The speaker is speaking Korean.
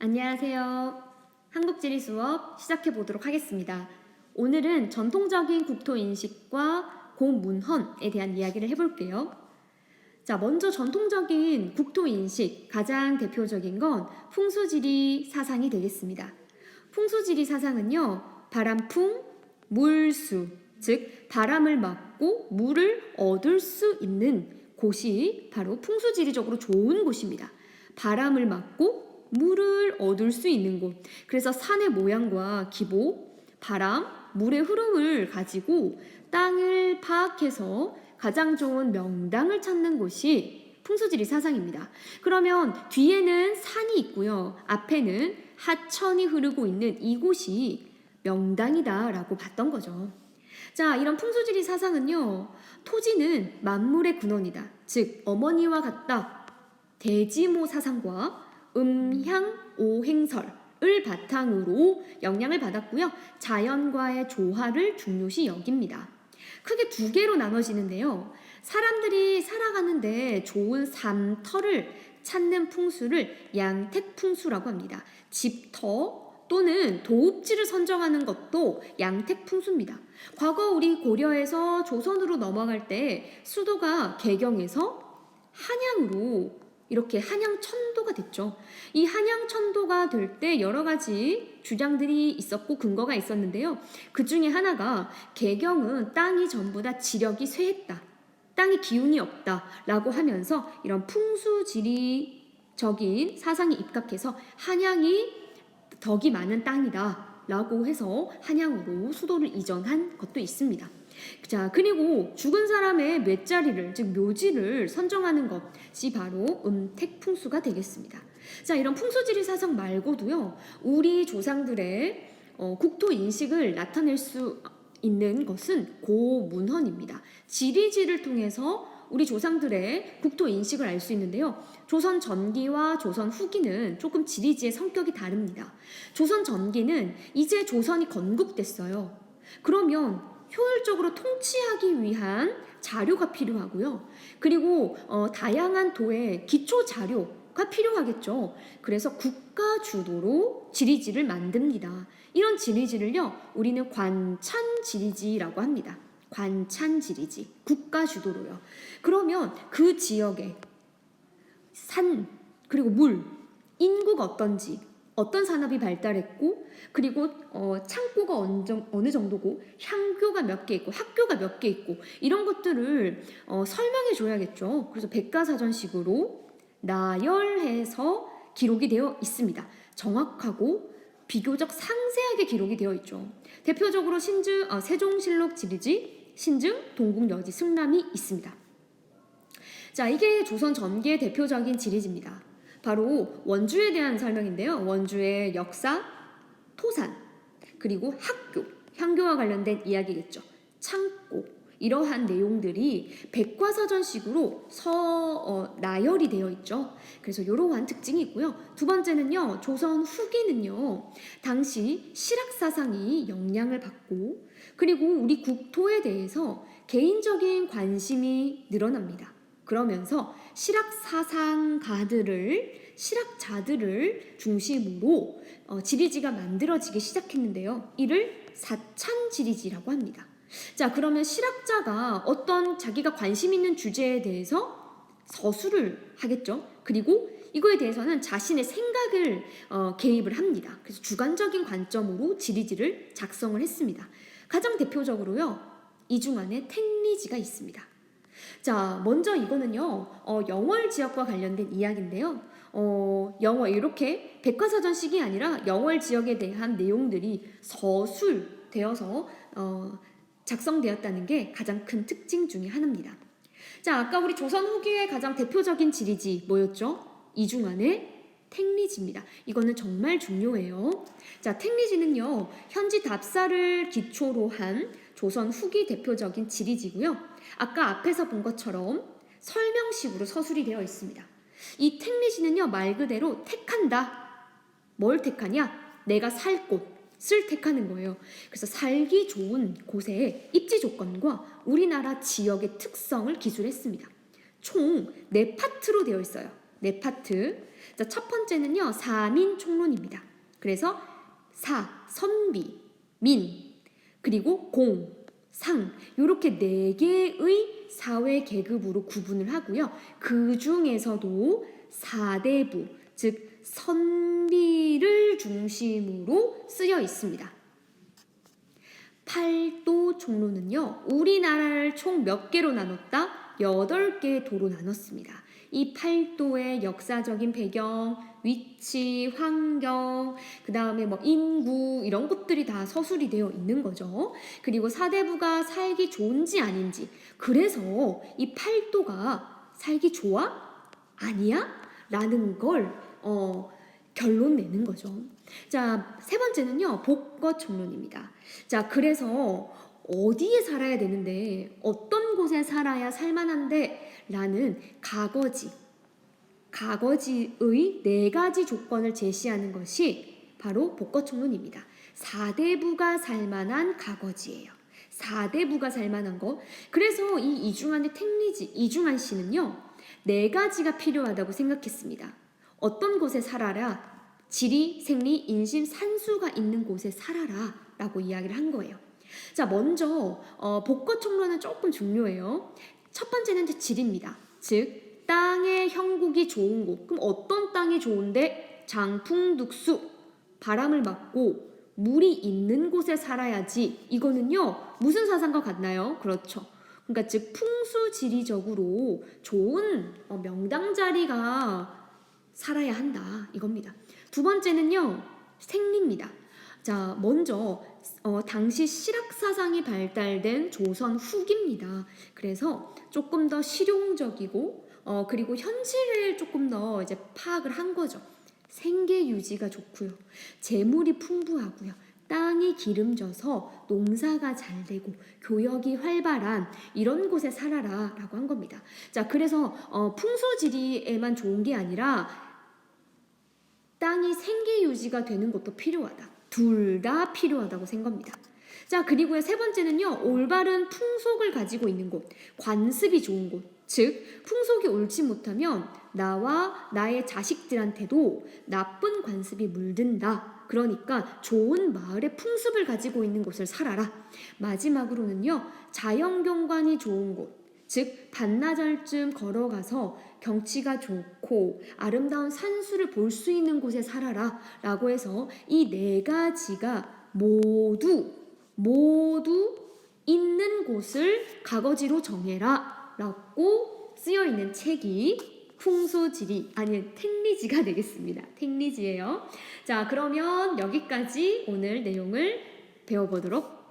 안녕하세요. 한국지리 수업 시작해 보도록 하겠습니다. 오늘은 전통적인 국토 인식과 고문헌에 대한 이야기를 해볼게요. 자, 먼저 전통적인 국토 인식 가장 대표적인 건 풍수지리 사상이 되겠습니다. 풍수지리 사상은요, 바람풍, 물수, 즉 바람을 막고 물을 얻을 수 있는 곳이 바로 풍수지리적으로 좋은 곳입니다. 바람을 막고 물을 얻을 수 있는 곳. 그래서 산의 모양과 기보, 바람, 물의 흐름을 가지고 땅을 파악해서 가장 좋은 명당을 찾는 곳이 풍수지리 사상입니다. 그러면 뒤에는 산이 있고요. 앞에는 하천이 흐르고 있는 이곳이 명당이다라고 봤던 거죠. 자, 이런 풍수지리 사상은요. 토지는 만물의 근원이다. 즉 어머니와 같다. 대지모 사상과 음향오행설을 바탕으로 영향을 받았고요. 자연과의 조화를 중요시 여깁니다. 크게 두 개로 나눠지는데요. 사람들이 살아가는데 좋은 삶터를 찾는 풍수를 양택풍수라고 합니다. 집터 또는 도읍지를 선정하는 것도 양택풍수입니다. 과거 우리 고려에서 조선으로 넘어갈 때 수도가 개경에서 한양으로 이렇게 한양천도가 됐죠. 이 한양천도가 될 때 여러 가지 주장들이 있었고 근거가 있었는데요. 그 중에 하나가 개경은 땅이 전부 다 지력이 쇠했다. 땅이 기운이 없다라고 하면서 이런 풍수지리적인 사상이 입각해서 한양이 덕이 많은 땅이다라고 해서 한양으로 수도를 이전한 것도 있습니다. 자, 그리고 죽은 사람의 묘자리를, 즉 묘지를 선정하는 것이 바로 음택풍수가 되겠습니다. 자, 이런 풍수지리 사상 말고도요, 우리 조상들의 국토 인식을 나타낼 수 있는 것은 고문헌입니다. 지리지를 통해서 우리 조상들의 국토 인식을 알 수 있는데요. 조선 전기와 조선 후기는 조금 지리지의 성격이 다릅니다. 조선 전기는 이제 조선이 건국됐어요. 그러면 효율적으로 통치하기 위한 자료가 필요하고요. 그리고 다양한 도의 기초 자료가 필요하겠죠. 그래서 국가 주도로 지리지를 만듭니다. 이런 지리지를요, 우리는 관찬지리지라고 합니다. 관찬지리지, 국가 주도로요. 그러면 그 지역의 산, 그리고 물, 인구가 어떤지, 어떤 산업이 발달했고, 그리고 창고가 어느 정도고, 향교가 몇 개 있고, 학교가 몇 개 있고, 이런 것들을 설명해 줘야겠죠. 그래서 백과사전식으로 나열해서 기록이 되어 있습니다. 정확하고 비교적 상세하게 기록이 되어 있죠. 대표적으로 세종실록 지리지, 신증, 동국여지, 승람이 있습니다. 자, 이게 조선 전기의 대표적인 지리지입니다. 바로 원주에 대한 설명인데요. 원주의 역사, 토산, 그리고 학교, 향교와 관련된 이야기겠죠. 창고, 이러한 내용들이 백과사전식으로 나열이 되어 있죠. 그래서 이러한 특징이 있고요. 두 번째는요. 조선 후기는요. 당시 실학사상이 영향을 받고 그리고 우리 국토에 대해서 개인적인 관심이 늘어납니다. 그러면서 실학자들을 중심으로 지리지가 만들어지기 시작했는데요. 이를 사찬지리지라고 합니다. 자, 그러면 실학자가 어떤 자기가 관심 있는 주제에 대해서 서술을 하겠죠. 그리고 이거에 대해서는 자신의 생각을 개입을 합니다. 그래서 주관적인 관점으로 지리지를 작성을 했습니다. 가장 대표적으로요. 이 중 안에 택리지가 있습니다. 자, 먼저 이거는요, 영월 지역과 관련된 이야기인데요. 영월, 이렇게 백과사전식이 아니라 영월 지역에 대한 내용들이 서술되어서 작성되었다는 게 가장 큰 특징 중에 하나입니다. 자, 아까 우리 조선 후기의 가장 대표적인 지리지 뭐였죠? 이 중 안에 택리지입니다. 이거는 정말 중요해요. 자, 택리지는요, 현지 답사를 기초로 한 조선 후기 대표적인 지리지고요. 아까 앞에서 본 것처럼 설명식으로 서술이 되어 있습니다. 이 택리지는요, 말 그대로 택한다. 뭘 택하냐? 내가 살 곳을 택하는 거예요. 그래서 살기 좋은 곳의 입지 조건과 우리나라 지역의 특성을 기술했습니다. 총 4파트로 되어 있어요. 네 파트. 자, 첫 번째는요, 사민총론입니다. 그래서 사, 선비, 민, 그리고 공, 상, 이렇게 네 개의 사회 계급으로 구분을 하고요. 그 중에서도 사대부, 즉 선비를 중심으로 쓰여 있습니다. 팔도 총론은요, 우리나라를 총 몇 개로 나눴다? 8개의 도로 나눴습니다. 이 팔도의 역사적인 배경, 위치, 환경, 그 다음에 뭐 인구 이런 것들이 다 서술이 되어 있는 거죠. 그리고 사대부가 살기 좋은지 아닌지, 그래서 이 팔도가 살기 좋아? 아니야? 라는 걸 결론 내는 거죠. 자, 세 번째는요, 복거총론입니다. 자, 그래서 어디에 살아야 되는데, 어떤 곳에 살아야 살만한데 라는 가거지의 4가지 조건을 제시하는 것이 바로 복거총론입니다. 사대부가 살만한 가거지예요. 사대부가 살만한 거. 그래서 이 이중한 씨는요, 4가지가 필요하다고 생각했습니다. 어떤 곳에 살아라? 지리, 생리, 인심, 산수가 있는 곳에 살아라 라고 이야기를 한 거예요. 자, 먼저 복거총론은 조금 중요해요. 첫 번째는 지리입니다. 즉 땅의 형국이 좋은 곳. 그럼 어떤 땅이 좋은데? 장풍득수, 바람을 맞고 물이 있는 곳에 살아야지. 이거는요, 무슨 사상과 같나요? 그렇죠. 그러니까 즉 풍수지리적으로 좋은 명당 자리가 살아야 한다 이겁니다. 두 번째는요, 생리입니다. 자, 먼저 당시 실학사상이 발달된 조선 후기입니다. 그래서 조금 더 실용적이고 그리고 현실을 조금 더 이제 파악을 한 거죠. 생계 유지가 좋고요. 재물이 풍부하고요. 땅이 기름져서 농사가 잘 되고 교역이 활발한 이런 곳에 살아라 라고 한 겁니다. 자, 그래서 풍수지리에만 좋은 게 아니라 땅이 생계 유지가 되는 것도 필요하다. 둘 다 필요하다고 생각합니다. 자, 그리고 세 번째는요, 올바른 풍속을 가지고 있는 곳, 관습이 좋은 곳. 즉 풍속이 옳지 못하면 나와 나의 자식들한테도 나쁜 관습이 물든다. 그러니까 좋은 마을의 풍습을 가지고 있는 곳을 살아라. 마지막으로는요, 자연경관이 좋은 곳, 즉 반나절쯤 걸어가서 경치가 좋고 아름다운 산수를 볼 수 있는 곳에 살아라 라고 해서 이 4가지가 모두 있는 곳을 가거지로 정해라 라고 쓰여있는 책이 풍수지리, 아니 택리지가 되겠습니다. 택리지예요. 자, 그러면 여기까지 오늘 내용을 배워보도록